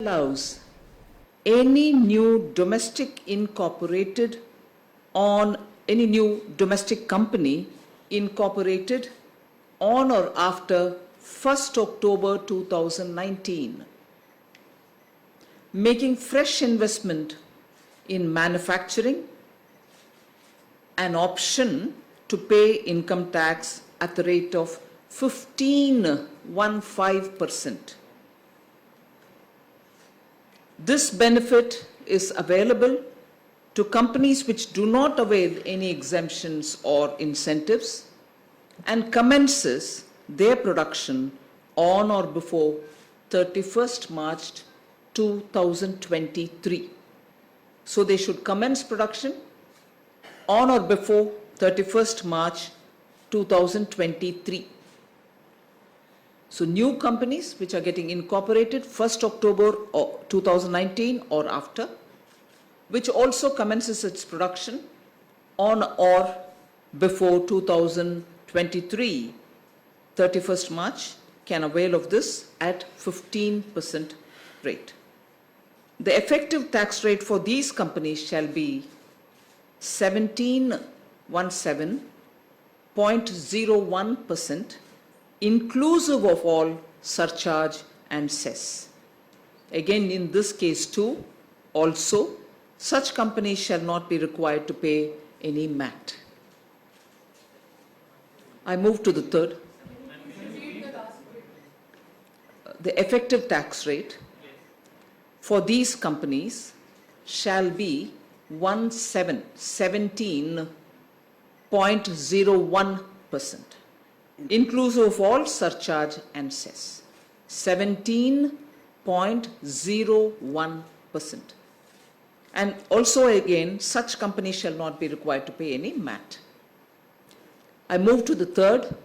Allows any new domestic company incorporated on or after 1st October 2019, making fresh investment in manufacturing an option to pay income tax at the rate of 15%. This benefit is available to companies which do not avail any exemptions or incentives and commences their production on or before 31st March 2023. So they should commence production on or before 31st March 2023. So new companies which are getting incorporated 1st October 2019 or after, which also commences its production on or before 2023, 31st March, can avail of this at 15% rate. The effective tax rate for these companies shall be 17.01%, inclusive of all surcharge and cess. Again, in this case too, also, such companies shall not be required to pay any MAT. I move to the third. The effective tax rate for these companies shall be 17.01%. inclusive of all surcharge and cess, 17.01%. And also again, such companies shall not be required to pay any MAT. I move to the third.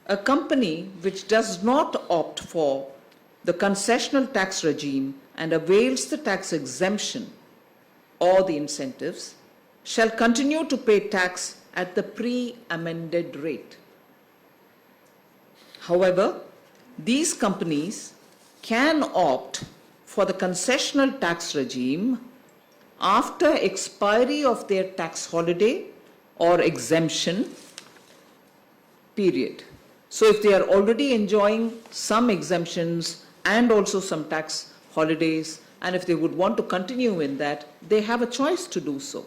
A company which does not opt for the concessional tax regime and avails the tax exemption or the incentives shall continue to pay tax at the pre-amended rate. However, these companies can opt for the concessional tax regime after expiry of their tax holiday or exemption period. So if they are already enjoying some exemptions and also some tax holidays, and if they would want to continue in that, they have a choice to do so.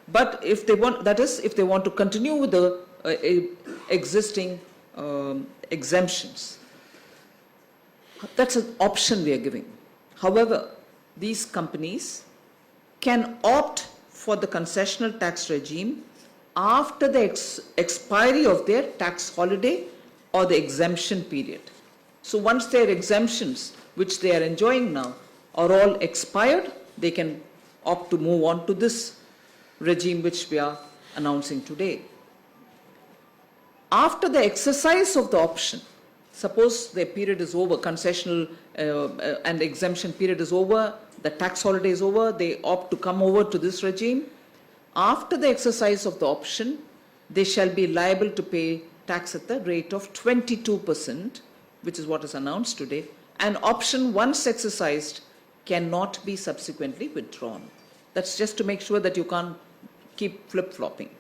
But if they want, that is, if they want to continue with the existing exemptions, that's an option we are giving. However, these companies can opt for the concessional tax regime after the expiry of their tax holiday or the exemption period. So once their exemptions, which they are enjoying now, are all expired, they can opt to move on to this regime which we are announcing today. After the exercise of the option, suppose the period is over, concessional and exemption period is over, the tax holiday is over, they opt to come over to this regime. After the exercise of the option, they shall be liable to pay tax at the rate of 22%, which is what is announced today, and option once exercised cannot be subsequently withdrawn. That's just to make sure that you can't keep flip-flopping.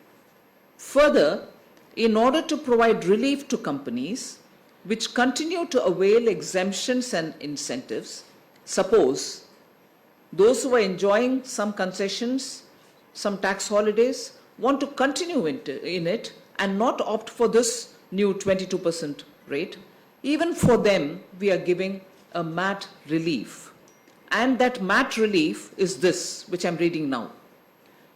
Further, in order to provide relief to companies which continue to avail exemptions and incentives, suppose those who are enjoying some concessions, some tax holidays, want to continue in it and not opt for this new 22% rate, even for them we are giving a MAT relief. And that MAT relief is this, which I'm reading now.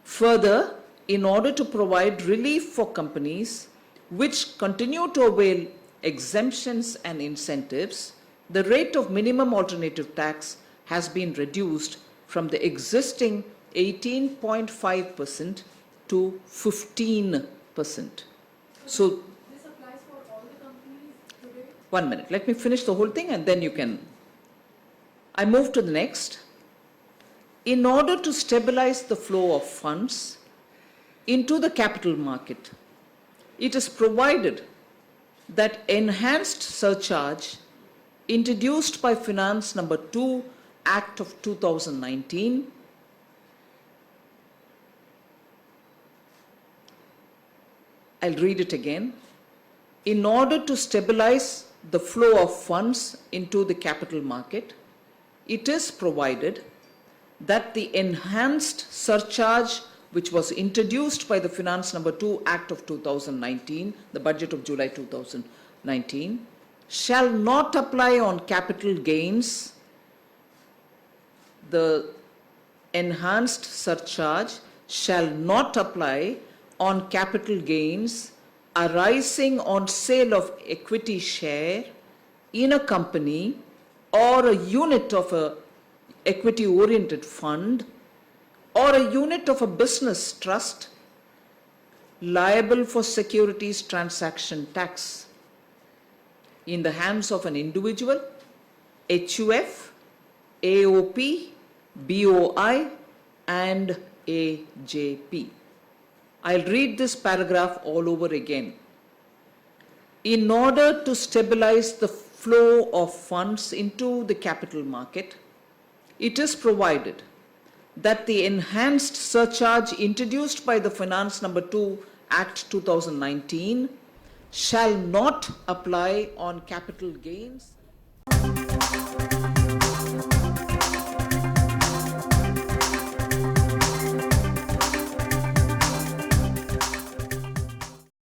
Further, in order to provide relief for companies which continue to avail exemptions and incentives, the rate of minimum alternative tax has been reduced from the existing 18.5% to 15%. So, this applies for all the companies today? 1 minute, let me finish the whole thing and then you can. I move to the next. In order to stabilize the flow of funds into the capital market, it is provided that enhanced surcharge introduced by Finance Number 2 Act of 2019, I'll read it again. In order to stabilize the flow of funds into the capital market, it is provided that the enhanced surcharge which was introduced by the Finance Number 2 Act of 2019, the budget of July 2019, shall not apply on capital gains. The enhanced surcharge shall not apply on capital gains arising on sale of equity share in a company or a unit of a equity-oriented fund or a unit of a business trust liable for securities transaction tax in the hands of an individual, HUF, AOP, BOI and AJP. I'll read this paragraph all over again. In order to stabilize the flow of funds into the capital market, it is provided that the enhanced surcharge introduced by the Finance Number 2 Act 2019 shall not apply on capital gains